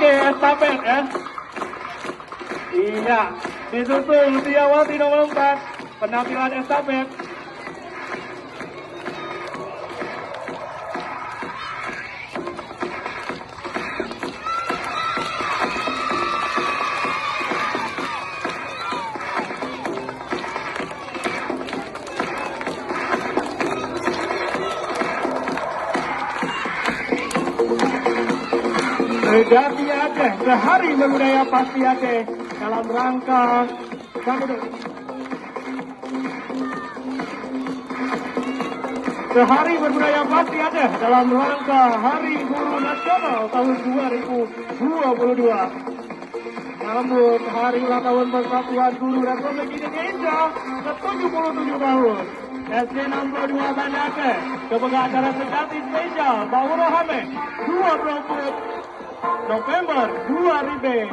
lagi estafet ya. Iya, disusul Tiawati nomor 4, penampilan estafet. Dari Aceh, Sehari Berbudaya Pasti Aceh dalam rangka Sehari Berbudaya Pasti Aceh dalam rangka Hari Guru Nasional tahun 2022. Menyambut hari ulang tahun Persatuan Guru Republik Indonesia ke-77 tahun. SD 62 Banda Aceh, kepegang acara sejati spesial Bawuro Hamid 24 November 2022.